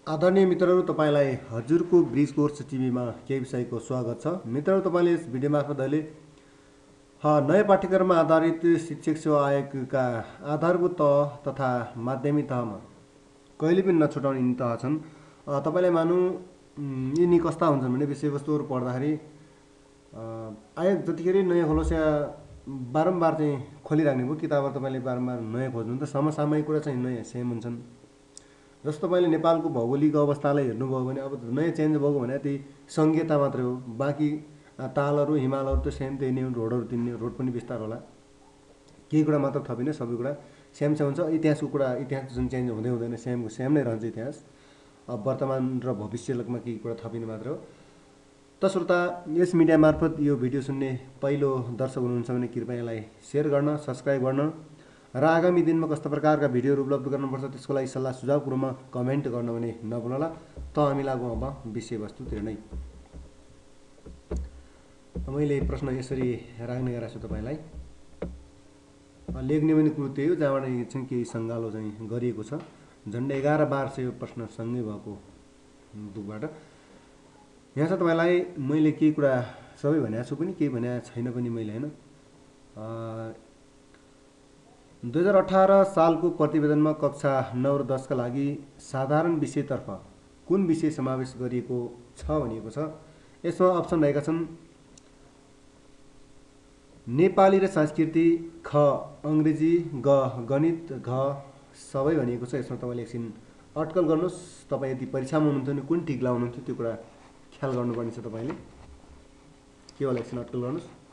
आदरणीय मित्रहरू, तपाईँलाई हजुरको ब्रिज कोर्स टिभीमा केही विषयको स्वागत छ। मित्रहरू, तपाईँले यस भिडियो मार्फत अहिले नयाँ पाठ्यक्रममा आधारित शिक्षक सेवा आयोगका आधारभूत तह तथा माध्यमिक तहमा कहिले पनि नछुटाउने यिनी तह छन्। तपाईँलाई मानौँ यिनी कस्ता हुन्छन् भने विषयवस्तुहरू पढ्दाखेरि आयोग जतिखेर नयाँ खोलोस् या बारम्बार चाहिँ खोलिराख्ने भयो किताबहरू तपाईँले बारम्बार नयाँ खोज्नु त समसामयिक कुरा चाहिँ नयाँ सेम हुन्छन्। जस्तो तपाईँले नेपालको भौगोलिक अवस्थालाई हेर्नुभयो भने अब नयाँ चेन्ज भएको भने त्यही सङ्घीयता मात्रै हो। बाँकी तालहरू हिमालहरू त सेम त्यही नै हो, रोडहरू तिनी रोड पनि विस्तार होला, केही कुरा मात्र थपिने, सबै कुरा सेम सेम हुन्छ। इतिहासको कुरा, इतिहास जुन चेन्ज हुँदै हुँदैन, सेम नै रहन्छ इतिहास। अब वर्तमान र भविष्यमा केही कुरा थपिने मात्र हो। त श्रोता, यस मिडिया मार्फत यो भिडियो सुन्ने पहिलो दर्शक हुनुहुन्छ भने कृपया यसलाई सेयर गर्न, सब्सक्राइब गर्न र आगामी दिनमा कस्ता प्रकारका भिडियोहरू उपलब्ध गर्नुपर्छ त्यसको लागि सल्लाह सुझावको रूपमा कमेन्ट गर्न भने नभुल्नुहोला। त हामी लागौँ अब विषयवस्तुतिर नै। मैले प्रश्न यसरी राख्ने गरेको छु तपाईँलाई। लेख्ने पनि कुरो त्यही हो जहाँबाट चाहिँ केही सङ्गालो चाहिँ गरिएको छ। झन्डै 11-12 सय प्रश्न सँगै भएको बुकबाट। यहाँ चाहिँ तपाईँलाई मैले केही कुरा सबै भनेको छु पनि, केही भनेको छैन पनि मैले, होइन। 2018 सालको प्रतिवेदनमा कक्षा 9 र 10 का लागि साधारण विषयतर्फ कुन विषय समावेश गरिएको छ भनिएको छ। यसमा अप्सन रहेका छन् नेपाली र संस्कृति, ख अङ्ग्रेजी, ग गणित, घ सबै भनिएको छ। यसमा तपाईँले एकछिन अटकल गर्नुहोस्। तपाईँ यदि परीक्षामा हुनुहुन्थ्यो भने कुन ठिक लाउनुहुन्थ्यो त्यो कुरा ख्याल गर्नुपर्ने छ तपाईँले। केवल एकछिन अटकल गर्नुहोस्।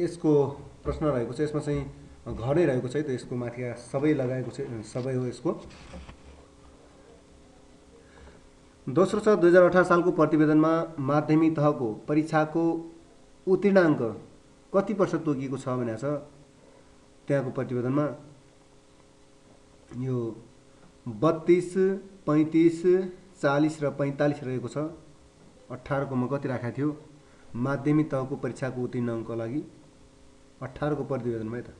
यसको प्रश्न रहेको छ, यसमा चाहिँ घरै रहेको छ है, त यसको माथि सबै लगाएको छ, सबै हो यसको। दोस्रो छ 2018 सालको प्रतिवेदनमा माध्यमिक तहको परीक्षाको उत्तीर्णाङ्क कति प्रतिशत तोकिएको छ भनेको छ। त्यहाँको प्रतिवेदनमा यो 32, 35, 40 र 45 रहेको छ। 18 कोमा कति राखेको थियो माध्यमिक तहको परीक्षाको उत्तीर्णाङ्कको लागि 18 को प्रतिवेदनमा है त।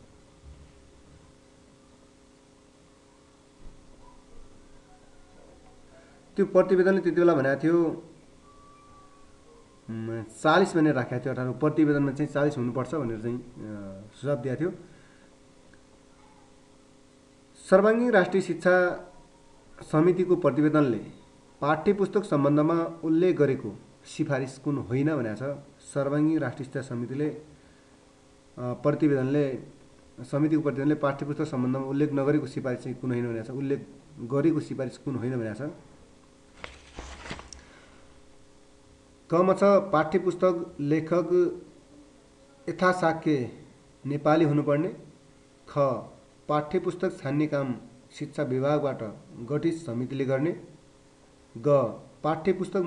त्यो प्रतिवेदनले त्यति बेला भनेको थियो 40 भनेर राखेको थियो। 18 प्रतिवेदनमा चाहिँ 40 हुनुपर्छ भनेर चाहिँ सुझाव दिएको थियो। सर्वाङ्गीण राष्ट्रिय शिक्षा समितिको प्रतिवेदनले पाठ्यपुस्तक सम्बन्धमा उल्लेख गरेको सिफारिस कुन होइन भनेको छ। सर्वाङ्गीण राष्ट्रिय शिक्षा समितिको प्रतिवेदनले पाठ्यपुस्तक सम्बन्धमा उल्लेख नगरेको सिफारिस चाहिँ कुन होइन भनेको छ। उल्लेख गरेको सिफारिस कुन होइन भनेको छ। कमा छ पाठ्यपुस्तक लेखक यथाशाक्य नेपाली हुनुपर्ने। ख पाठ्यपुस्तक छान्ने काम शिक्षा विभागबाट गठित समितिले गर्ने। ग पाठ्यपुस्तक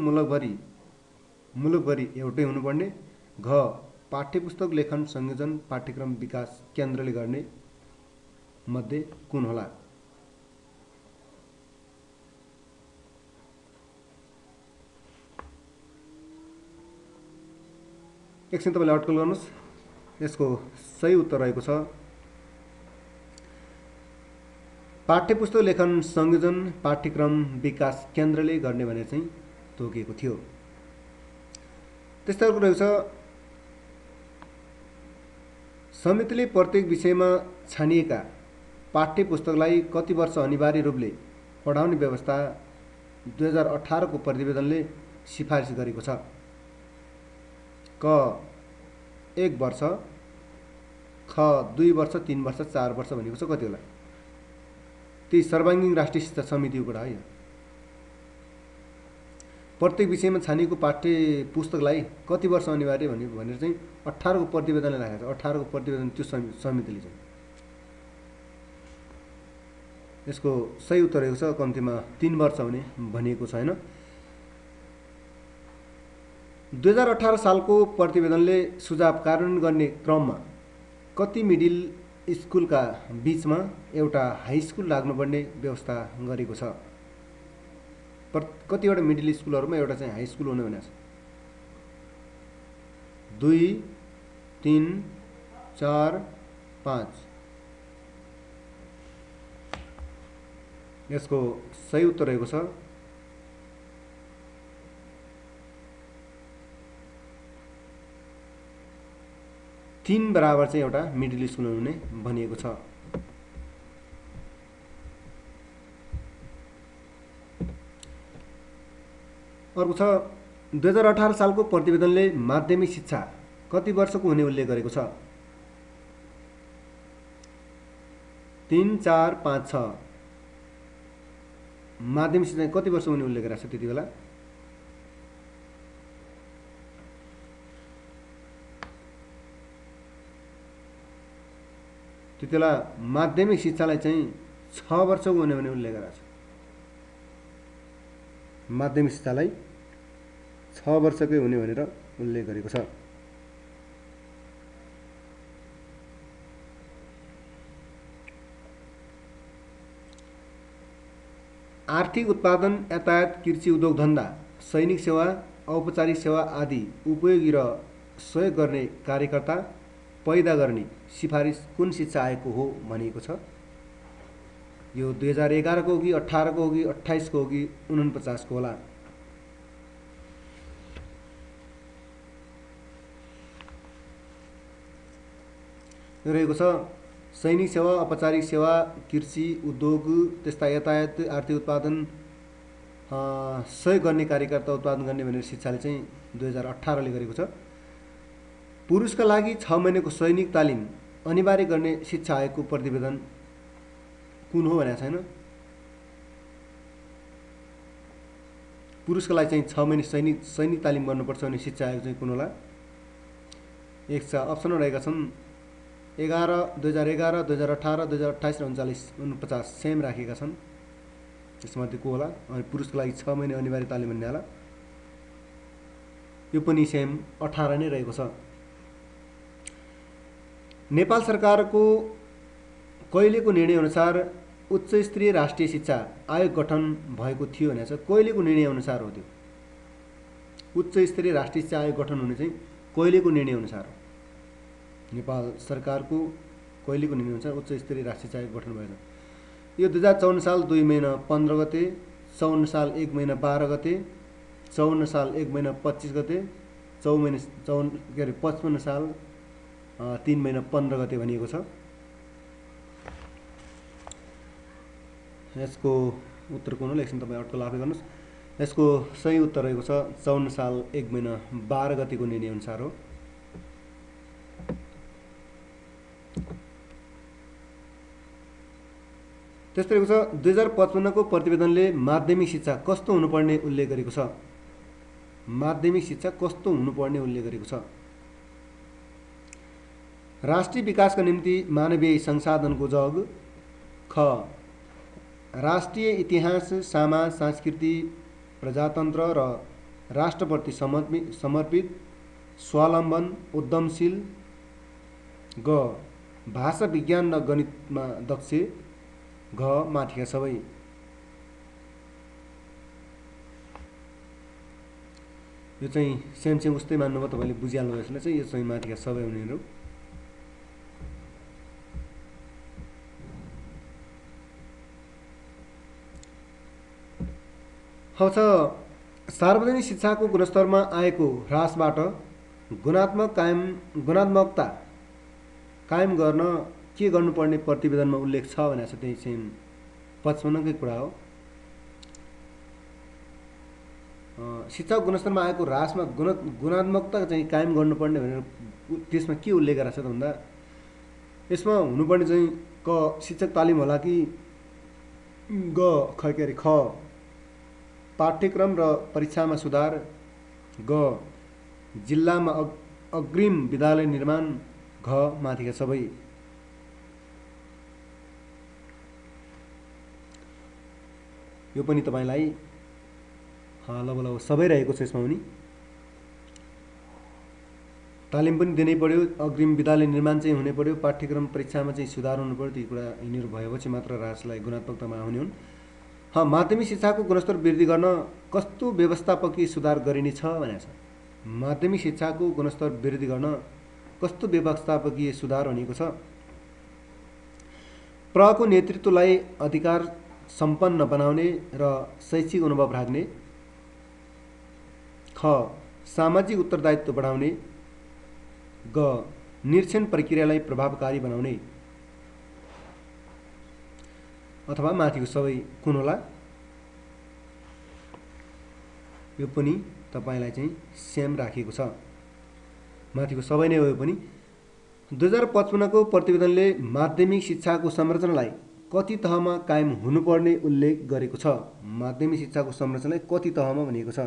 मुलुकभरि एउटै हुनुपर्ने। घ पाठ्यपुस्तक लेखन संयोजन पाठ्यक्रम विकास केन्द्रले गर्ने मध्ये कुन होला। एकछिन तपाईँले अटकल गर्नुहोस्। यसको सही उत्तर रहेको छ पाठ्यपुस्तक लेखन संयोजन पाठ्यक्रम विकास केन्द्रले गर्ने भनेर चाहिँ तोकिएको थियो। त्यस्तै अर्को रहेको छ समितिले प्रत्येक विषयमा छानिएका पाठ्यपुस्तकलाई कति वर्ष अनिवार्य रूपले पढाउने व्यवस्था 2018 को प्रतिवेदनले सिफारिस गरेको छ। क 1 वर्ष, ख 2 वर्ष, 3 वर्ष, 4 वर्ष भनेको छ। कति होला? त्यही सर्वाङ्गीण राष्ट्रिय शिक्षा समितिको कुरा है। प्रत्येक विषयमा छानिएको पाठ्य पुस्तकलाई कति वर्ष अनिवार्य भनेर चाहिँ 18 को प्रतिवेदनले राखेको छ। 18 को प्रतिवेदन त्यो समितिले चाहिँ। यसको सही उत्तर रहेको छ कम्तीमा 3 वर्ष हुने भनिएको छ, होइन। 2018 सालको प्रतिवेदनले सुझाव कार्यान्वयन गर्ने क्रममा कति मिडिल स्कुलका बीचमा एउटा हाई स्कुल लाग्नुपर्ने व्यवस्था गरेको छ। कतिवटा मिडल स्कुलहरूमा एउटा चाहिँ हाई स्कुल हुने भनेको छ। 2 3 4 5 यसको सही उत्तर रहेको छ 3 बराबर चाहिँ एउटा मिडल स्कुल हुने भनिएको छ। अर्को छ 2018 सालको प्रतिवेदनले माध्यमिक शिक्षा कति वर्षको हुने उल्लेख गरेको छ? 3 4 5 6 माध्यमिक शिक्षा कति वर्ष हुने उल्लेख गरेको छ त्यति बेला? त्यति बेला माध्यमिक शिक्षालाई चाहिँ 6 वर्षको हुने भने उल्लेख गरेको छ। माध्यमिक शिक्षालाई 6 वर्षकै हुने भनेर उल्लेख गरेको छ। आर्थिक उत्पादन, यातायात, कृषि, उद्योग धन्दा, सैनिक सेवा, औपचारिक सेवा आदि उपयोगी र सहयोग गर्ने कार्यकर्ता पैदा गर्ने सिफारिस कुन शिक्षा आयोगको हो भनिएको छ? यो 2011 को हो कि 18 को हो कि 28 को हो कि 49 को होला? रहेको छ सैनिक सेवा, औपचारिक सेवा, कृषि, उद्योग, त्यस्ता यातायात, आर्थिक उत्पादन, सहयोग गर्ने कार्यकर्ता उत्पादन गर्ने भनेर शिक्षाले चाहिँ 2018 ले गरेको छ। पुरुषका लागि 6 महिनाको सैनिक तालिम अनिवार्य गर्ने शिक्षा आयोगको प्रतिवेदन कुन हो भनेको छैन। पुरुषका लागि चाहिँ 6 महिना सैनिक तालिम गर्नुपर्छ भने शिक्षा आयोग चाहिँ कुन होला? एक छ अप्सन रहेका छन् 11, 2011, 2018, 2028 र 49 सेम राखेका छन्। यसमध्ये को होला? अनि पुरुषको लागि 6 महिना अनिवार्य तालिम भन्ने होला। यो पनि सेम 18 नै रहेको छ। नेपाल सरकारको कहिलेको निर्णय अनुसार उच्च स्तरीय राष्ट्रिय शिक्षा आयोग गठन भएको थियो भनेको छ? कहिलेको निर्णय अनुसार हो त्यो? उच्च स्तरीय राष्ट्रिय शिक्षा आयोग गठन हुने चाहिँ कहिलेको निर्णय अनुसार हो? नेपाल सरकारको कहिलेको निर्णय अनुसार उच्च स्तरीय राष्ट्रिय शिक्षा आयोग गठन भएको छ? यो 2054 साल 2 महिना 15 गते, 54 साल 1 महिना 12 गते, 54 साल 1 महिना 25 गते, 55 साल 3 महिना 15 गते भनिएको छ। यसको उत्तर कुन हो? एकछिन तपाईँ अटकल आफै गर्नुहोस्। यसको सही उत्तर रहेको छ 54 साल 1 महिना 12 गतिको निर्णय अनुसार हो। त्यस्तै रहेको छ 2055 को प्रतिवेदनले माध्यमिक शिक्षा कस्तो हुनुपर्ने उल्लेख गरेको छ? माध्यमिक शिक्षा कस्तो हुनुपर्ने उल्लेख गरेको छ? राष्ट्रिय विकासका निम्ति मानवीय संसाधनको जग, ख राष्ट्रिय इतिहास, समाज, संस्कृति, प्रजातन्त्र र राष्ट्रप्रति समर्पित, स्वावलम्बन, उद्यमशील, ग भाषा विज्ञान र गणितमा दक्ष, घ माथिका सबै। यो चाहिँ सेम उस्तै मान्नुभयो तपाईँले बुझिहाल्नु यसले चाहिँ यो चाहिँ माथिका सबै हुनेहरू। अब छ सार्वजनिक शिक्षाको गुणस्तरमा आएको ह्रासबाट गुणात्मकता कायम गर्न के गर्नुपर्ने प्रतिवेदनमा उल्लेख छ भनेको छ? त्यही सेम 55 कै कुरा हो। शिक्षाको गुणस्तरमा आएको ह्रासमा गुणात्मकता चाहिँ कायम गर्नुपर्ने भनेर त्यसमा के उल्लेख गरेको छ त भन्दा यसमा हुनुपर्ने चाहिँ क शिक्षक तालिम होला कि ग ख पाठ्यक्रम र परीक्षामा सुधार, ग जिल्लामा अग्रिम विद्यालय निर्माण, घ माथिका सबै। यो पनि तपाईलाई लगभग सबै रहेको छ। यसमा पनि तालिम पनि दिनै पर्यो, अग्रिम विद्यालय निर्माण चाहिँ हुनै पर्यो, पाठ्यक्रम परीक्षामा चाहिँ सुधार हुनु पर्यो। ती कुरा यिनीहरू भएपछि मात्र ह्रासलाई गुणात्मकतामा आउने हुन्। माध्यमिक शिक्षाको गुणस्तर वृद्धि गर्न कस्तो व्यवस्थापकीय सुधार गरिनेछ भनेको छ। माध्यमिक शिक्षाको गुणस्तर वृद्धि गर्न कस्तो व्यवस्थापकीय सुधार भनेको छ। प्रको नेतृत्वलाई अधिकार सम्पन्न बनाउने र शैक्षिक अनुभव राख्ने। ख सामाजिक उत्तरदायित्व बढाउने। ग निरीक्षण प्रक्रियालाई प्रभावकारी बनाउने। अथवा माथिको सबै कुन होला? यो पनि तपाईलाई चाहिँ सेम राखिएको छ। माथिको सबै नै हो। यो पनि 2055 को प्रतिवेदनले माध्यमिक शिक्षाको संरचनालाई कति तहमा कायम हुनुपर्ने उल्लेख गरेको छ। माध्यमिक शिक्षाको संरचनालाई कति तहमा भनिएको छ।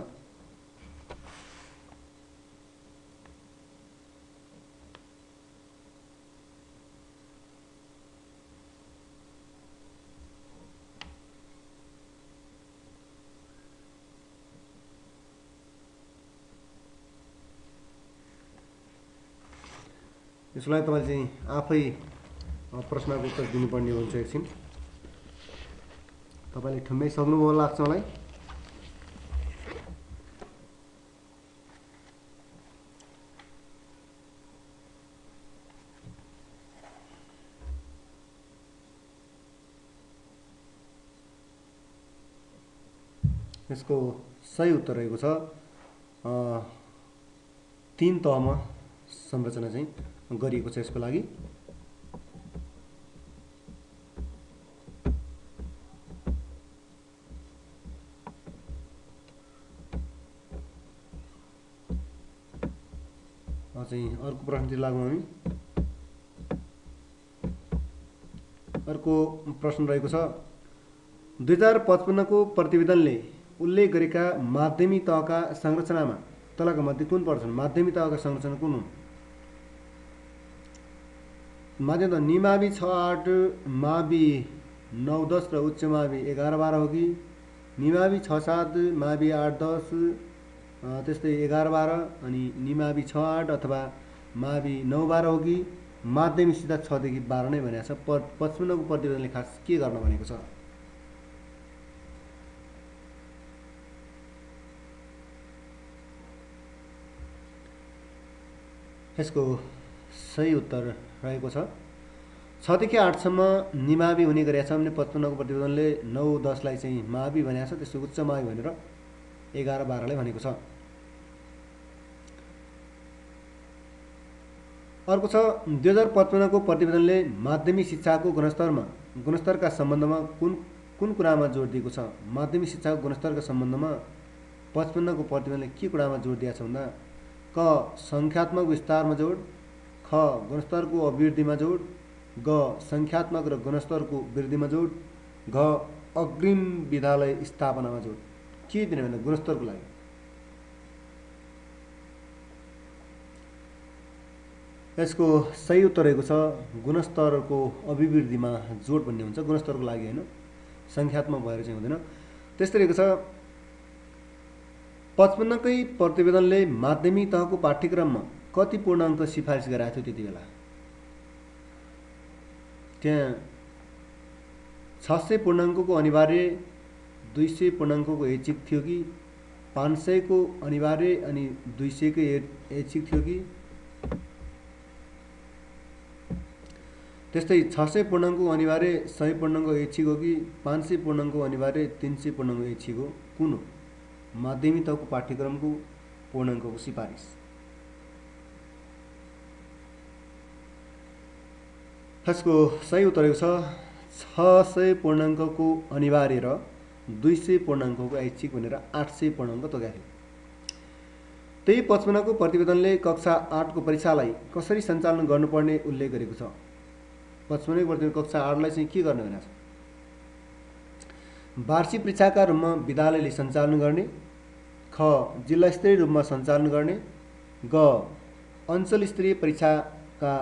यसलाई तपाईले चाहिँ आफै प्रश्नको उत्तर दिनुपर्ने हुन्छ। एकछिन तपाईले ठम्मै सक्नुभयो लाग्छ मलाई। यसको सही उत्तर रहेको छ 3 तहमा संरचना चाहिँ गरिएको छ। यसको लागि चाहिँ अर्को प्रश्नतिर लागौँ हामी। अर्को प्रश्न रहेको छ 2055 को प्रतिवेदनले उल्लेख गरेका माध्यमिक तहका संरचनामा तलका मध्ये कुन पर्छन्? माध्यमिक तहका संरचना कुन हुन्? माध्यमिक निमावि 6-8, मावि 9-10 र उच्च मावि 11-12 हो कि? निमावि 6-7, मावि 8-10, त्यस्तै 11-12 अनि निमावि 6-8 अथवा मावि 9-12 हो कि? माध्यमिक शिक्षा 6 देखि 12 नै भनेको छ। 55 को प्रतिवेदनले खास के गर्न भनेको छ? यसको सही उत्तर रहेको छ 6 देखि 8 सम्म निमावि हुने गरेको छ भने 55 को प्रतिवेदनले 9-10 लाई चाहिँ मावि भनेको छ। त्यसको उच्च मावि भनेर 11-12 लाई भनेको छ। अर्को छ 2055 को प्रतिवेदनले माध्यमिक शिक्षाको गुणस्तरका सम्बन्धमा कुन कुरामा जोड दिएको छ? माध्यमिक शिक्षाको गुणस्तरका सम्बन्धमा 55 को प्रतिवेदनले के कुरामा जोड दिएको छ भन्दा क संख्यात्मक विस्तारमा जोड, ख गुणस्तरको अभिवृद्धिमा जोड, ग संख्यात्मक र गुणस्तरको वृद्धिमा जोड, घ अग्रिम विद्यालय स्थापनामा जोड। के दिने भन्दा गुणस्तरको लागि यसको सही उत्तर रहेको छ गुणस्तरको अभिवृद्धिमा जोड भन्ने हुन्छ। गुणस्तरको लागि हैन, संख्यात्मक भएर चाहिँ हुँदैन। त्यस्तै रहेको छ 55 कै प्रतिवेदनले माध्यमिक तहको पाठ्यक्रममा कति पूर्णाङ्क सिफारिस गराएको थियो त्यति बेला? त्यहाँ 600 पूर्णाङ्कको अनिवार्य, 200 पूर्णाङ्कको ऐच्छिक थियो कि? 500 को अनिवार्य अनि 200 को ऐच्छिक थियो कि? त्यस्तै 600 पूर्णाङ्कको अनिवार्य, 100 पूर्णाङ्क ऐच्छिक हो कि? 500 पूर्णाङ्कको अनिवार्य, 300 पूर्णाङ्क ऐच्छिक हो? कुन हो माध्यमिक तहको पाठ्यक्रमको पूर्णाङ्कको सिफारिस? यसको सही उत्तर छ 600 पूर्णाङ्कको अनिवार्य र 200 पूर्णाङ्कको ऐच्छिक भनेर 800 पूर्णाङ्क तोकेको थियो। त्यही 55 को प्रतिवेदनले कक्षा 8 को परीक्षालाई कसरी सञ्चालन गर्नुपर्ने उल्लेख गरेको छ। 55 को प्रतिवेदन कक्षा 8 लाई चाहिँ के गर्ने भनेको छ? वार्षिक परीक्षाका रूपमा विद्यालयले सञ्चालन गर्ने, ख जिल्ला स्तरीय रूपमा सञ्चालन गर्ने, ग अञ्चल स्तरीय परीक्षाका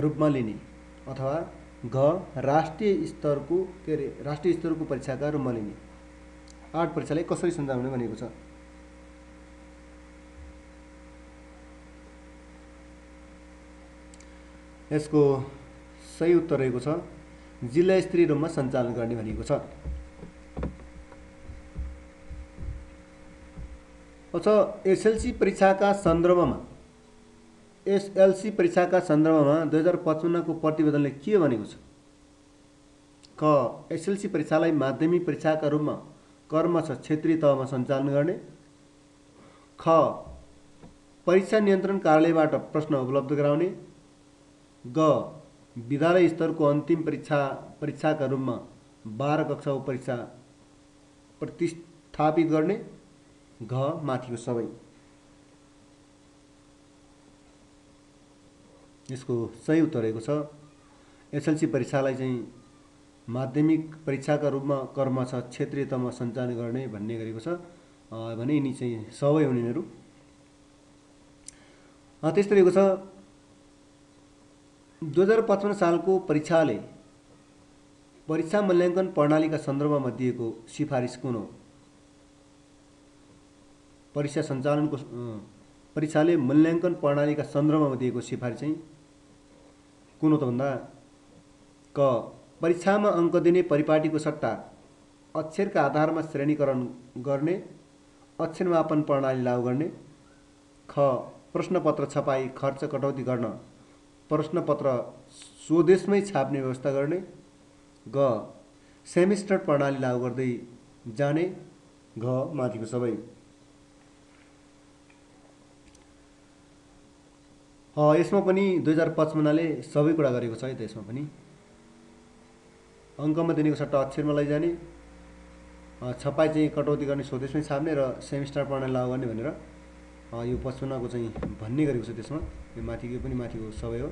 रूपमा लिने, अथवा घ राष्ट्रिय स्तरको परीक्षाका रूपमा लिने। 8 परीक्षालाई कसरी सञ्चालन भनेको छ? यसको सही उत्तर रहेको छ जिल्ला स्तरीय रूपमा सञ्चालन गर्ने भनेको छ। अझ एसएलसी परीक्षाका सन्दर्भमा एसएलसी परीक्षाका सन्दर्भमा 2055 को प्रतिवेदनले के भनेको छ? क. एसएलसी परीक्षालाई माध्यमिक परीक्षाका रूपमा कर्मश क्षेत्रीय तहमा सञ्चालन गर्ने। ख. परीक्षा नियन्त्रण कार्यालयबाट प्रश्न उपलब्ध गराउने। ग. विद्यालय स्तरको अन्तिम परीक्षाका रूपमा 12 कक्षाको परीक्षा प्रतिस्थापित गर्ने। घ. माथिको सबै। यसको सही उत्तर रहेको छ एसएलसी परीक्षालाई चाहिँ माध्यमिक परीक्षाका रूपमा कर्मश क्षेत्रीय तहमा सञ्चालन गर्ने भन्ने गरेको छ भने यिनी चाहिँ सबै हुन् यिनीहरू। त्यस्तै रहेको छ 2055 सालको परीक्षाले परीक्षा मूल्याङ्कन प्रणालीका सन्दर्भमा दिएको सिफारिस कुन हो? परीक्षाले मूल्याङ्कन प्रणालीका सन्दर्भमा दिएको सिफारिस चाहिँ कुन हो त भन्दा क. परीक्षामा अङ्क दिने परिपाटीको सट्टा अक्षरका आधारमा श्रेणीकरण गर्ने अक्षर मापन प्रणाली लागू गर्ने। ख. प्रश्नपत्र छपाई खर्च कटौती गर्न प्रश्नपत्र स्वदेशमै छाप्ने व्यवस्था गर्ने। ग. सेमिस्टर प्रणाली लागू गर्दै जाने। घ. माथिको सबै। यसमा पनि 2055ले सबै कुरा गरेको छ है त। यसमा पनि अङ्कमा दिनेको सट्टा अक्षरमा लैजाने, छपाई चाहिँ कटौती गर्ने स्वदेशमै छाप्ने र सेमिस्टर प्रणाली लागू गर्ने भनेर यो 55 को चाहिँ भन्ने गरेको छ त्यसमा। यो माथिको पनि माथिको सबै हो।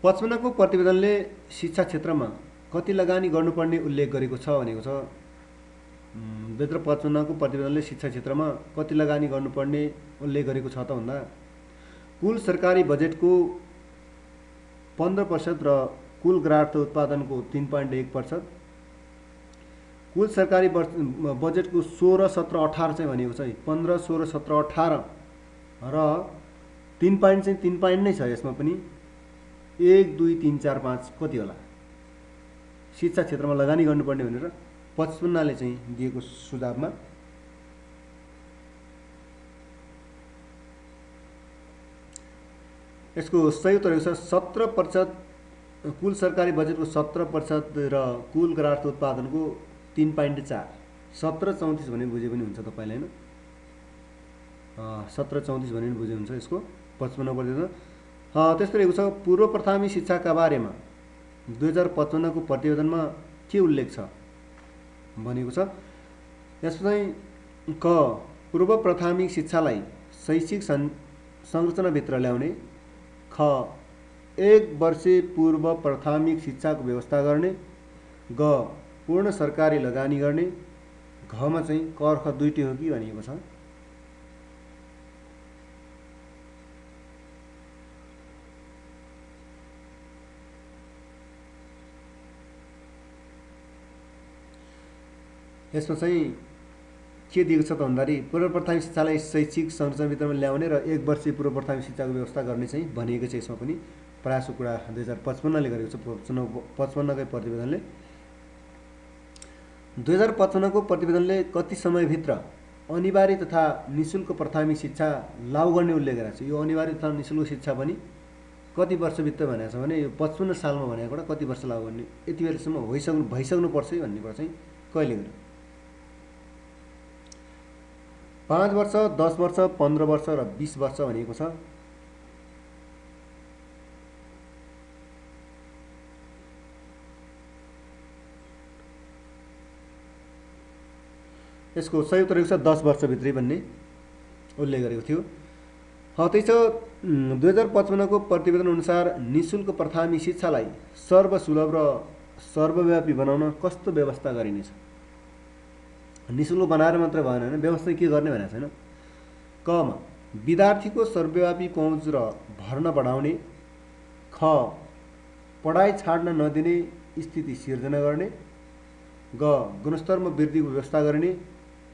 पचपन्नको प्रतिवेदनले शिक्षा क्षेत्रमा कति लगानी गर्नुपर्ने उल्लेख गरेको छ भनेको छ। 2055 को प्रतिवेदनले शिक्षा क्षेत्रमा कति लगानी गर्नुपर्ने उल्लेख गरेको छ त भन्दा कुल सरकारी बजेटको 15% र कुल ग्राहक उत्पादनको 3.1%, कुल सरकारी बजेटको 16, 17, 18 चाहिँ भनेको चाहिँ 15, 16, 17, 18 र 3 पोइन्ट चाहिँ 3 पोइन्ट नै छ। यसमा पनि 1, 2, 3, 4, 5 कति होला शिक्षा क्षेत्रमा लगानी गर्नुपर्ने भनेर 55ले चाहिँ दिएको सुझावमा। यसको सही उत्तर छ 17% कुल सरकारी बजेटको 17% र कुल ग्राहक उत्पादनको 3.4। 1734 भने बुझे पनि हुन्छ तपाईले हैन। 1734 भने बुझे हुन्छ यसको 55 प्रतिवेदन। त्यस्तै रहेको छ पूर्व प्राथमिक शिक्षाका बारेमा 2055 को प्रतिवेदनमा के उल्लेख छ भनेको छ। यसमा चाहिँ क. पूर्व प्राथमिक शिक्षालाई शैक्षिक संरचनाभित्र ल्याउने। ख. 1 वर्षे पूर्व प्राथमिक शिक्षाको व्यवस्था गर्ने। ग. पूर्ण सरकारी लगानी गर्ने। घमा चाहिँ कर्ख दुईटै हो कि भनिएको छ। यसमा चाहिँ के दिएको छ त भन्दाखेरि पूर्व प्राथमिक शिक्षालाई शैक्षिक संरचनाभित्रमा ल्याउने र 1 वर्षीय पूर्व प्राथमिक शिक्षाको व्यवस्था गर्ने चाहिँ भनिएको छ। यसमा पनि प्रयासको कुरा 2055ले गरेको छ 55 कै प्रतिवेदनले। 2055 को प्रतिवेदनले कति समयभित्र अनिवार्य तथा निशुल्क प्राथमिक शिक्षा लागू गर्ने उल्लेख गरेको छ। यो अनिवार्य तथा निशुल्क शिक्षा पनि कति वर्षभित्र भनेको छ भने यो 55 सालमा भनेको कुरा कति वर्ष लागू गर्ने यति बेलासम्म भइसक्नु पर्छ भन्ने कुरा चाहिँ कहिले गर्यो 5 वर्ष, 10 वर्ष, 15 वर्ष र 20 वर्ष भनेको छ। यसको सही उत्तर रहेको छ 10 वर्षभित्रै भन्ने उल्लेख गरेको थियो। त्यही छ 2055 को प्रतिवेदन अनुसार निशुल्क प्राथमिक शिक्षालाई सर्वसुलभ र सर्वव्यापी बनाउन कस्तो व्यवस्था गरिनेछ। निशुल्क बनाएर मात्र भएन हैन, व्यवस्था के गर्ने भनेको छैन। क मा विद्यार्थीको सर्वव्यापी पहुँच र भर्ना बढाउने। ख पढाइ छाड्न नदिने स्थिति सिर्जना गर्ने। ग गुणस्तरमा वृद्धिको व्यवस्था गर्ने।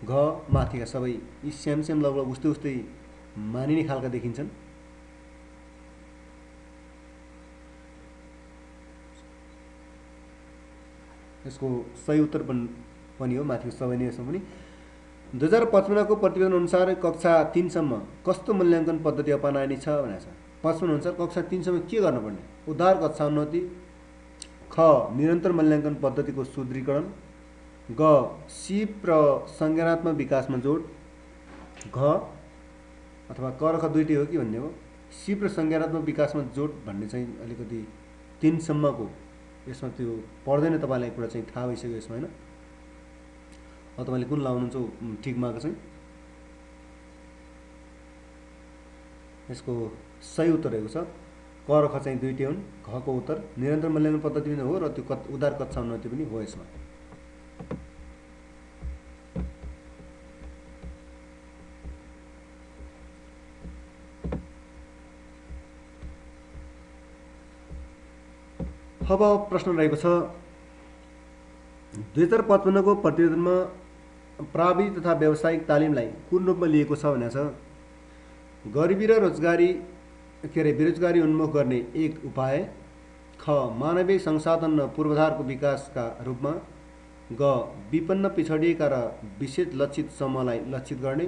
घ माथिका सबै यी स्याम लगभग उस्तै उस्तै मानिने खालका देखिन्छन्। यसको सही उत्तर पनि हो, माथिको सबै नै यसमा पनि। 2055 को प्रतिवेदन अनुसार कक्षा 3 सम्म कस्तो मूल्याङ्कन पद्धति अपनाइने छ भनेको छ। 55 अनुसार कक्षा 3 सम्म के गर्नुपर्ने? उद्धार कक्षाोन्नति, ख निरन्तर मूल्याङ्कन पद्धतिको सुदृढीकरण, ग सिप र संज्ञानात्मक विकासमा जोड, घ अथवा क र ख दुईटै हो कि भन्ने हो। सिप र संज्ञानात्मक विकासमा जोड भन्ने चाहिँ अलिकति 3 सम्मको यसमा त्यो पढ्दैन, तपाईँलाई कुरा चाहिँ थाहा भइसक्यो यसमा होइन। अब तपाईँले कुन लाउनुहुन्छ ठिक मार्क चाहिँ? यसको सही उत्तर रहेको छ क र ख चाहिँ दुईटै हुन्। घको उत्तर निरन्तर मूल्याङ्कन पद्धति पनि हो र त्यो उद्धार कक्षा उन्नति पनि हो यसमा। अब प्रश्न रहेको छ 2055 को प्रतिवेदनमा प्राविधिक तथा व्यावसायिक तालिमलाई कुन रूपमा लिएको छ भनेको छ। गरिबी र बेरोजगारी उन्मुख गर्ने एक उपाय, ख मानवीय संसाधन र पूर्वाधारको विकासका रूपमा, ग विपन्न पिछडिएका र विशेष लक्षित समूहलाई लक्षित गर्ने,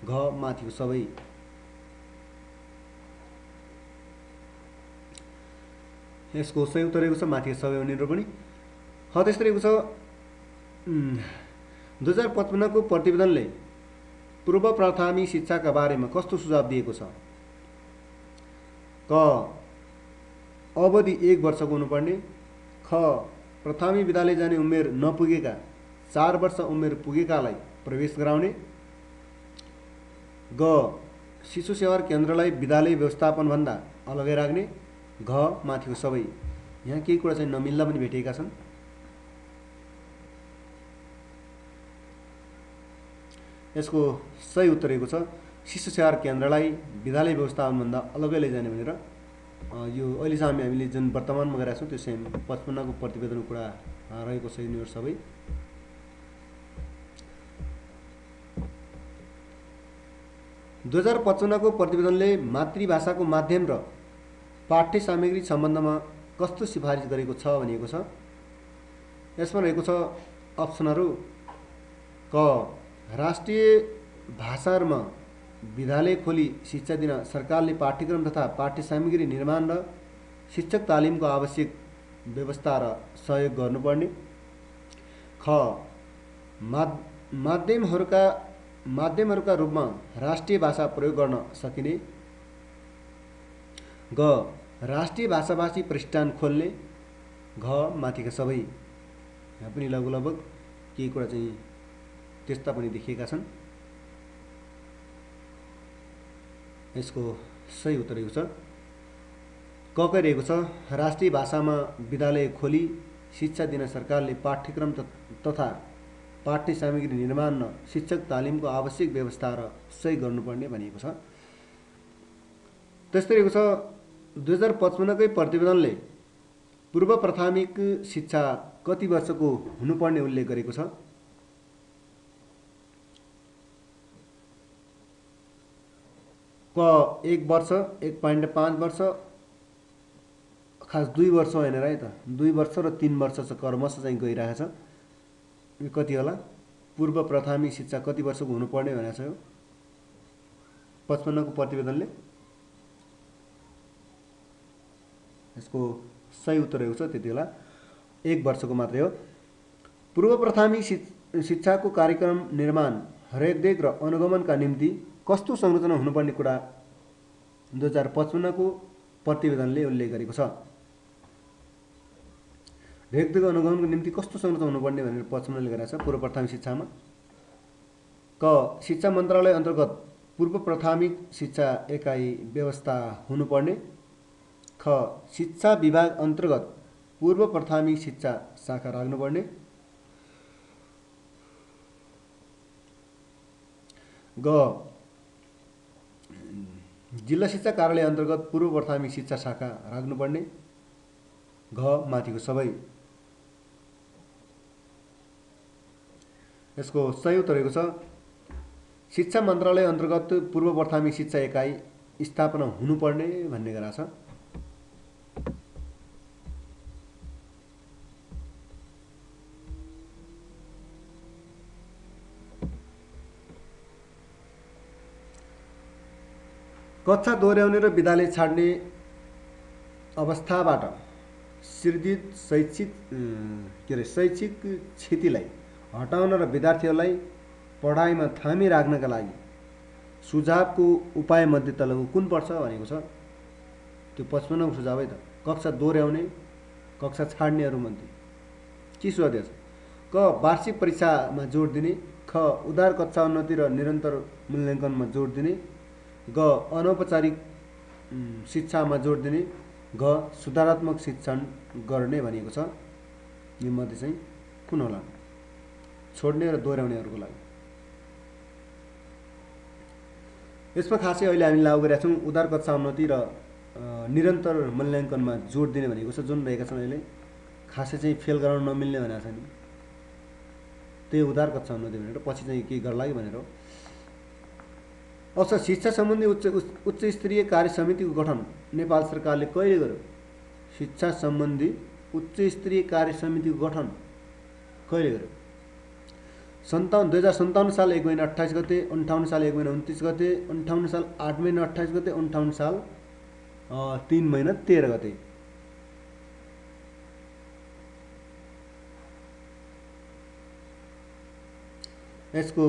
घ माथिको सबै। यसको सही उत्तर रहेको छ माथिको सबै उनीहरू पनि। त्यस्तै रहेको छ 2055 को प्रतिवेदनले पूर्व प्राथमिक शिक्षाका बारेमा कस्तो सुझाव दिएको छ। क अवधि 1 वर्षको हुनुपर्ने, ख प्राथमिक विद्यालय जाने उमेर नपुगेका 4 वर्ष उमेर पुगेकालाई प्रवेश गराउने, ग शिशु सेवा केन्द्रलाई विद्यालय व्यवस्थापनभन्दा अलगै राख्ने, घ माथिको सबै। यहाँ केही कुरा चाहिँ नमिल्दा पनि भेटिएका छन्। यसको सही उत्तर रहेको छ शिशु सेवा केन्द्रलाई विद्यालय व्यवस्थापनभन्दा अलगै लैजाने भनेर। यो अहिलेसम्म हामीले जुन वर्तमानमा गरेका छौँ त्यो सेम 55 को प्रतिवेदनको कुरा रहेको छ यिनीहरू सबै। दुई 2055 को प्रतिवेदनले मातृभाषाको माध्यम र पाठ्य सामग्री सम्बन्धमा कस्तो सिफारिस गरेको छ भनिएको छ। यसमा रहेको छ अप्सनहरू, क राष्ट्रिय भाषाहरूमा विद्यालय खोली शिक्षा दिन सरकारले पाठ्यक्रम तथा पाठ्य सामग्री निर्माण र शिक्षक तालिमको आवश्यक व्यवस्था र सहयोग गर्नुपर्ने, ख माध्यमहरूका रूपमा राष्ट्रिय भाषा प्रयोग गर्न सकिने, ग राष्ट्रिय भाषाभाषी प्रतिष्ठान खोल्ने, घ माथिका सबै। यहाँ पनि लगभग केही कुरा चाहिँ त्यस्ता पनि देखिएका छन्। यसको सही उत्तर रहेको छ क कै रहेको छ राष्ट्रिय भाषामा विद्यालय खोली शिक्षा दिन सरकारले पाठ्यक्रम तथा पाठ्य सामग्री निर्माण र शिक्षक तालिमको आवश्यक व्यवस्था र सहयोग गर्नुपर्ने भनिएको छ। त्यस्तै रहेको छ 2055 कै प्रतिवेदनले पूर्व प्राथमिक शिक्षा कति वर्षको हुनुपर्ने उल्लेख गरेको छ। क 1 वर्ष, 1.5 वर्ष, खास 2 वर्ष होइन है त, 2 वर्ष र 3 वर्ष चाहिँ क्रमशः चाहिँ गइरहेछ। यो कति होला? पूर्व प्राथमिक शिक्षा कति वर्षको हुनुपर्ने भनेको छ यो 55 को प्रतिवेदनले। यसको सही उत्तर रहेको छ त्यति बेला 1 वर्षको मात्रै हो। पूर्व प्राथमिक शिक्षाको कार्यक्रम निर्माण, रेखदेख र अनुगमनका निम्ति कस्तो संरचना हुनुपर्ने कुरा 2055 को प्रतिवेदनले उल्लेख गरेको छ। रेखदेख अनुगमनको निम्ति कस्तो संरचना हुनुपर्ने भनेर 55 ले गरेको छ पूर्व प्राथमिक शिक्षामा। क शिक्षा मन्त्रालय अन्तर्गत पूर्व प्राथमिक शिक्षा एकाइ व्यवस्था हुनुपर्ने, ख शिक्षा विभाग अन्तर्गत पूर्व प्राथमिक शिक्षा शाखा राख्नुपर्ने, ग जिल्ला शिक्षा कार्यालय अन्तर्गत पूर्व प्राथमिक शिक्षा शाखा राख्नुपर्ने, घ माथिको सबै। यसको सही उत्तर रहेको छ शिक्षा मन्त्रालय अन्तर्गत पूर्व प्राथमिक शिक्षा एकाइ स्थापना हुनुपर्ने भन्ने गराएको छ। कक्षा दोहोऱ्याउने र विद्यालय छाड्ने अवस्थाबाट सिर्जित शैक्षिक क्षतिलाई हटाउन र विद्यार्थीहरूलाई पढाइमा थामी राख्नका लागि सुझावको उपायमध्ये तलको कुन पर्छ भनेको छ। त्यो 55औं सुझाव है त। कक्षा दोहोऱ्याउने, कक्षा छाड्नेहरूमध्ये के सुझाव दिएको छ? क. वार्षिक परीक्षामा जोड दिने। ख. उदार कक्षा उन्नति र निरन्तर मूल्याङ्कनमा जोड दिने। ग. अनौपचारिक शिक्षामा जोड दिने। घ. सुधारात्मक शिक्षण गर्ने भनिएको छ। यीमध्ये चाहिँ कुन होला? छोड्ने र दोहोऱ्याउनेहरूको लागि। यसमा खासै अहिले हामी लागू गरेका छौँ उदार कक्षा उन्नति र निरन्तर मूल्याङ्कनमा जोड दिने भनेको छ। जुन रहेका छन् अहिले खासै चाहिँ फेल गराउन नमिल्ने भनेको छ नि, त्यही उदार कक्षा उन्नति भनेर पछि चाहिँ के गर्ला कि भनेर। अब शिक्षा सम्बन्धी उच्च स्तरीय कार्य समितिको गठन नेपाल सरकारले कहिले गर्यो? शिक्षा सम्बन्धी उच्च स्तरीय कार्य समितिको गठन कहिले गर्यो? 2057 साल 1 महिना 28 गते, 58 साल 1 महिना 29 गते, 58 साल 8 महिना 28 गते, 58 साल 3 महिना 13 गते। यसको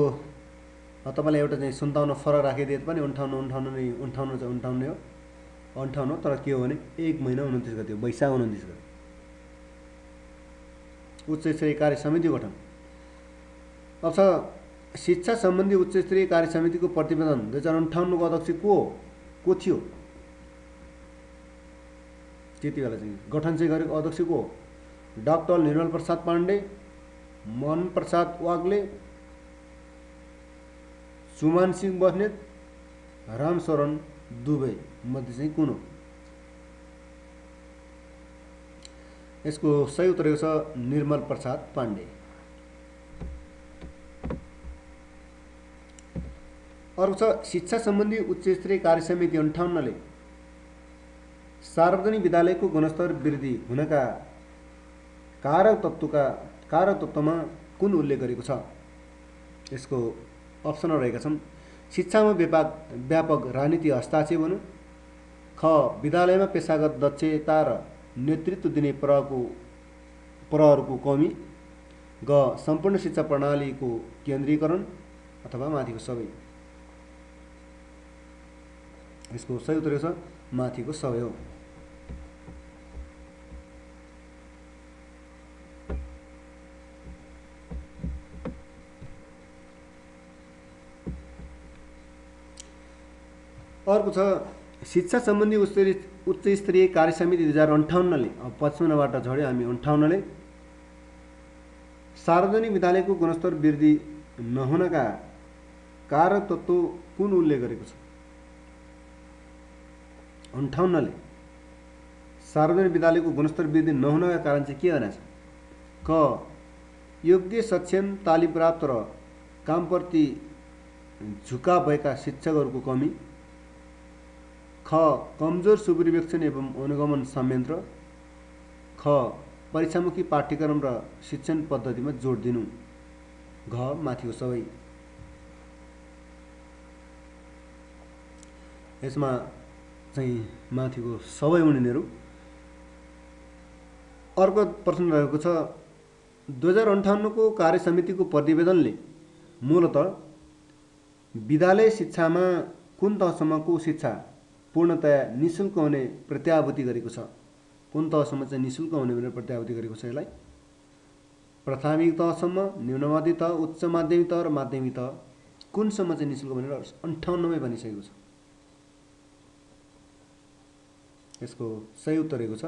तपाईँलाई एउटा चाहिँ 57 फरक राखिदिए पनि 58 हो। 58 तर के हो भने 1 महिना 29 गते हो, वैशाख 29 गते। उच्च स्तरीय कार्य समिति गठन। अब छ शिक्षा सम्बन्धी उच्च स्तरीय कार्य समितिको प्रतिवेदन 2058 को अध्यक्ष को थियो? त्यति बेला चाहिँ गठन चाहिँ गरेको अध्यक्ष को? डाक्टर निर्मल प्रसाद पाण्डे, मोहन प्रसाद वाग्ले, सुमान सिंह बस्नेत, रामशरण दुबे मध्ये चाहिँ कुन हो? यसको सही उत्तर छ निर्मल प्रसाद पाण्डे। अर्को छ शिक्षा सम्बन्धी उच्च स्तरीय कार्य समिति 58 ले सार्वजनिक विद्यालयको गुणस्तर वृद्धि हुनका कारक तत्त्वमा कुन उल्लेख गरेको छ? यसको अप्सन रहेका छन्। शिक्षामा व्यापक राजनीति हस्तक्षेप हुनु। ख. विद्यालयमा पेशागत दक्षता र नेतृत्व दिने प्रहरको कमी। ग. सम्पूर्ण शिक्षा प्रणालीको केन्द्रीकरण अथवा माथिको सबै। यसको सही उत्तर छ माथिको सबै हो। अर्को छ शिक्षा सम्बन्धी उच्च स्तरीय कार्य समिति 2058 ले, अब 55 बाट झड्यो हामी 58 ले सार्वजनिक विद्यालयको गुणस्तर वृद्धि नहुनका कारक तत्त्व कुन उल्लेख गरेको छ? 58 ले सार्वजनिक विद्यालयको गुणस्तर वृद्धि नहुनका कारण चाहिँ के भनेको छ? क. योग्य सक्षम तालिम प्राप्त र कामप्रति झुकाव भएका शिक्षकहरूको कमी। ख. कमजोर सुपरिवेक्षण एवं अनुगमन संयन्त्र। ख. परीक्षामुखी पाठ्यक्रम र शिक्षण पद्धतिमा जोड दिनु। घ. माथिको सबै। यसमा चाहिँ माथिको सबै उनीहरू। अर्को प्रश्न रहेको छ 2058 को कार्य समितिको प्रतिवेदनले मूलतः विद्यालय शिक्षामा कुन तहसम्मको शिक्षा पूर्णतया निःशुल्क हुने प्रत्याभूति गरेको छ? कुन तहसम्म चाहिँ निःशुल्क हुने भनेर प्रत्याभूति गरेको छ? यसलाई प्राथमिक तहसम्म, निम्न माध्यमिक तह, उच्च माध्यमिक तह र माध्यमिक तह कुनसम्म चाहिँ निःशुल्क भनेर 58 मै भनिसकेको छ। यसको सही उत्तर रहेको छ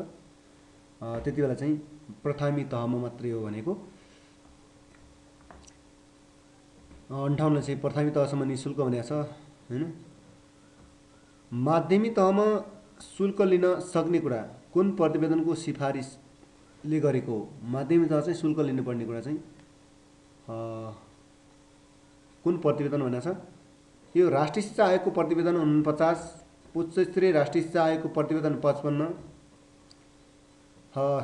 त्यति बेला चाहिँ प्राथमिक तहमा मात्रै हो भनेको। 58 चाहिँ प्राथमिक तहसम्म निःशुल्क भनेको छ हैन। माध्यमिक तहमा शुल्क लिन सक्ने कुरा कुन प्रतिवेदनको सिफारिसले गरेको हो? माध्यमिक तह चाहिँ शुल्क लिनुपर्ने कुरा चाहिँ कुन प्रतिवेदन भनेको छ? यो राष्ट्रिय शिक्षा आयोगको प्रतिवेदन 49, उच्च स्तरीय राष्ट्रिय शिक्षा आयोगको प्रतिवेदन 55,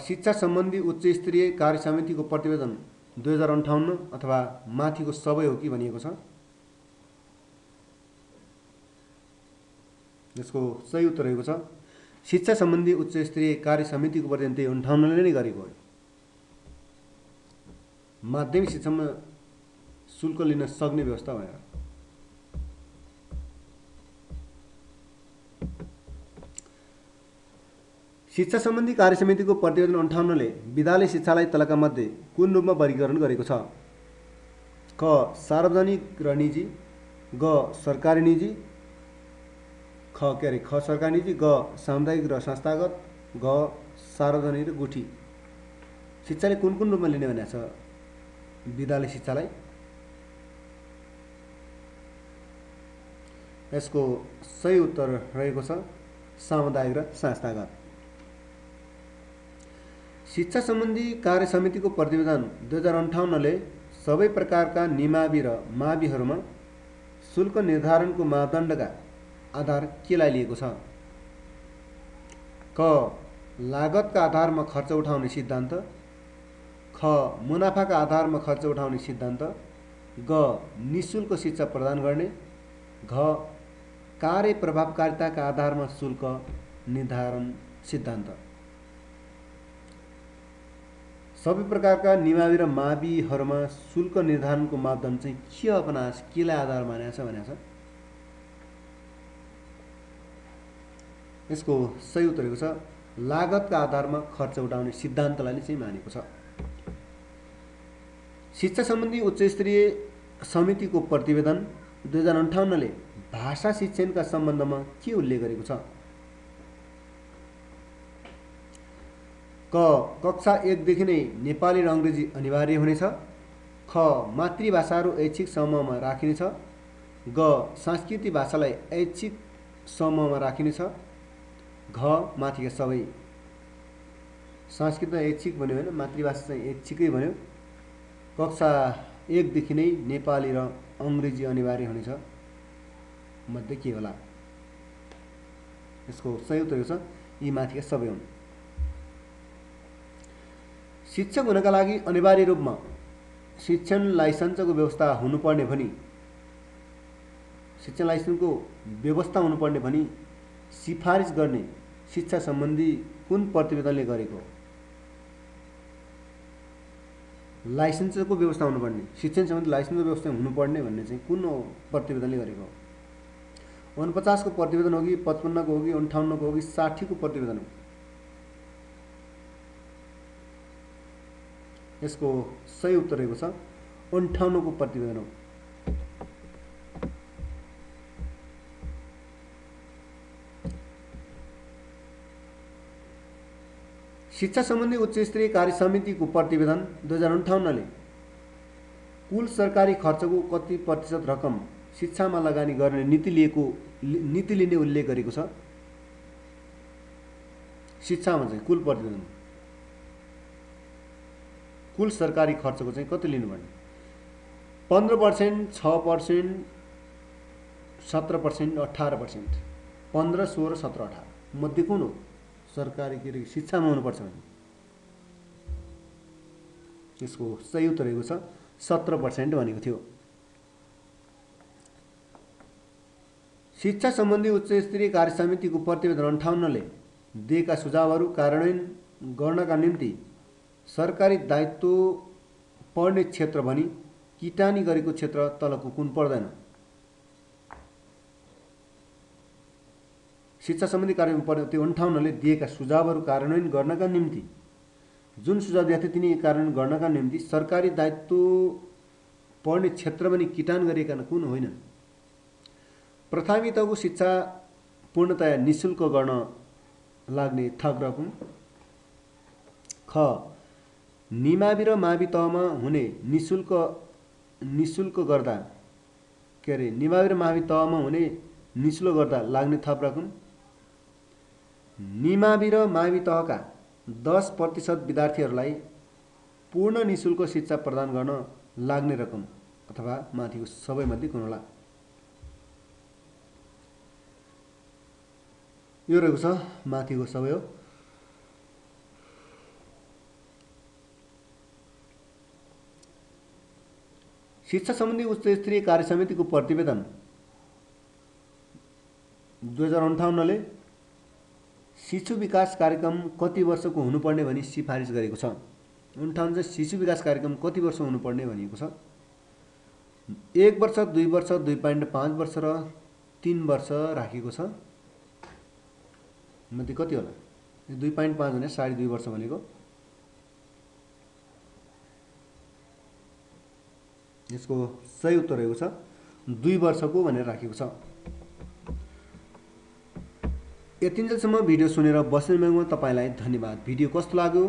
शिक्षा सम्बन्धी उच्च स्तरीय कार्य समितिको प्रतिवेदन 2058 अथवा माथिको सबै हो कि भनिएको छ। यसको सही उत्तर रहेको छ शिक्षा सम्बन्धी उच्च स्तरीय कार्य समितिको प्रतिवेदन त्यही 58ले नै गरेको हो। माध्यमिक शिक्षामा शुल्क लिन सक्ने व्यवस्था भएर। शिक्षा सम्बन्धी कार्य समितिको प्रतिवेदन 58ले विद्यालय शिक्षालाई तलका मध्ये कुन रूपमा वर्गीकरण गरेको छ? क सार्वजनिक र निजी, ग सरकारी निजी, ख सरकारी निजी, ग सामुदायिक र संस्थागत, ग सार्वजनिक र गुठी। शिक्षाले कुन कुन रूपमा लिने भनेको छ विद्यालय शिक्षालाई? यसको सही उत्तर रहेको छ सामुदायिक र संस्थागत। शिक्षा सम्बन्धी कार्य समितिको प्रतिवेदन 2058ले सबै प्रकारका निमावि र माविहरूमा शुल्क निर्धारणको मापदण्डका आधार केलाई लिएको छ? क लागतका आधारमा खर्च उठाउने सिद्धान्त, ख मुनाफाका आधारमा खर्च उठाउने सिद्धान्त, ग निःशुल्क शिक्षा प्रदान गर्ने, घ कार्य प्रभावकारिताका आधारमा शुल्क निर्धारण सिद्धान्त। सबै प्रकारका निमावि र माविहरूमा शुल्क निर्धारणको मापदण्ड चाहिँ के अपनाएको छ, केलाई आधार मानेको छ भनेको छ? यसको सही उत्तर रहेको छ लागतका आधारमा खर्च उठाउने सिद्धान्तलाई चाहिँ मानेको छ। शिक्षा सम्बन्धी उच्च स्तरीय समितिको प्रतिवेदन 2058ले भाषा शिक्षणका सम्बन्धमा के उल्लेख गरेको छ? क कक्षा 1 देखि नै नेपाली र अङ्ग्रेजी अनिवार्य हुनेछ, ख मातृभाषाहरू ऐच्छिक समूहमा राखिनेछ, ग सांस्कृतिक भाषालाई ऐच्छिक समूहमा राखिनेछ, घ माथिका सबै। संस्कृत ऐच्छिक भन्यो होइन, मातृभाषा चाहिँ ऐच्छिकै भन्यो। कक्षा 1 देखि नै नेपाली र अङ्ग्रेजी अनिवार्य हुनेछ मध्ये के होला? यसको सही उत्तर छ यी माथिका सबै हुन्। शिक्षक हुनका लागि अनिवार्य रूपमा शिक्षण लाइसेन्सको व्यवस्था हुनुपर्ने भनी शिक्षण लाइसेन्सको व्यवस्था हुनुपर्ने भनी सिफारिस गर्ने शिक्षा सम्बन्धी कुन प्रतिवेदनले गरेको? लाइसेन्सको व्यवस्था हुनुपर्ने, शिक्षण सम्बन्धी लाइसेन्सको व्यवस्था हुनुपर्ने भन्ने चाहिँ कुन प्रतिवेदनले गरेको? 49 को प्रतिवेदन हो कि 55 को हो कि 58 को हो कि 60 को प्रतिवेदन हो? यसको सही उत्तर रहेको छ 58 को प्रतिवेदन हो। शिक्षा सम्बन्धी उच्च स्तरीय कार्य समितिको प्रतिवेदन 2058ले कुल सरकारी खर्चको कति प्रतिशत रकम शिक्षामा लगानी गर्ने नीति लिने उल्लेख गरेको छ? शिक्षामा चाहिँ कुल प्रतिवेदन कुल सरकारी खर्चको चाहिँ कति लिनुपर्ने? 15%, 6%, 17%, 18%, 15, 16, 17, 18 मध्ये कुन हो सरकारी के शिक्षामा हुनुपर्छ भने? यसको सही उत्तर रहेको छ 17% भनेको थियो। शिक्षा सम्बन्धी उच्च स्तरीय कार्य समितिको प्रतिवेदन 58ले दिएका सुझावहरू कार्यान्वयन गर्नका निम्ति सरकारी दायित्व पर्ने क्षेत्र भनी किटानी गरेको क्षेत्र तलको कुन पर्दैन? शिक्षा सम्बन्धी कार्य त्यो 58ले दिएका सुझावहरू कार्यान्वयन गर्नका निम्ति जुन सुझाव दिएका थिए तिनी कार्यान्वयन गर्नका निम्ति सरकारी दायित्व पर्ने क्षेत्र पनि किटान गरिएका कुन होइनन्? प्राथमिक तहको शिक्षा पूर्णतया निःशुल्क गर्न लाग्ने थप रकम, ख निमावि र मावि तहमा हुने निःशुल्क गर्दा निमावि र मावि तहमा हुने निःशुल्क गर्दा लाग्ने थप रकम, निमावि र मावि तहका 10% विद्यार्थीहरूलाई पूर्ण निःशुल्क शिक्षा प्रदान गर्न लाग्ने रकम अथवा माथिको सबैमध्ये कुन होला? यो रहेको छ माथिको सबै हो। शिक्षा सम्बन्धी उच्च स्तरीय कार्य समितिको प्रतिवेदन 2058ले शिशु विकास कार्यक्रम कति वर्षको हुनुपर्ने भनी सिफारिस गरेको छ। 58 चाहिँ शिशु विकास कार्यक्रम कति वर्ष हुनुपर्ने भनिएको छ। 1 वर्ष, 2 वर्ष, 2.5 वर्ष र 3 वर्ष राखेको छ। मध्ये कति होला? 2.5 भने 2.5 वर्ष भनेको। यसको सही उत्तर रहेको छ 2 वर्षको भनेर राखेको छ। यतिन्जेलसम्म भिडियो सुनेर बस्नुभएकोमा तपाईँलाई धन्यवाद। भिडियो कस्तो लाग्यो,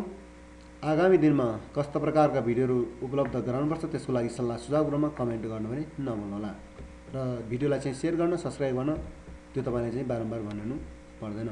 आगामी दिनमा कस्ता प्रकारका भिडियोहरू उपलब्ध गराउनुपर्छ त्यसको लागि सल्लाह सुझावहरूमा कमेन्ट गर्नु पनि नभुल्नुहोला र भिडियोलाई चाहिँ सेयर गर्न, सब्स्क्राइब गर्न त्यो तपाईँलाई चाहिँ बारम्बार भन्नु पर्दैन।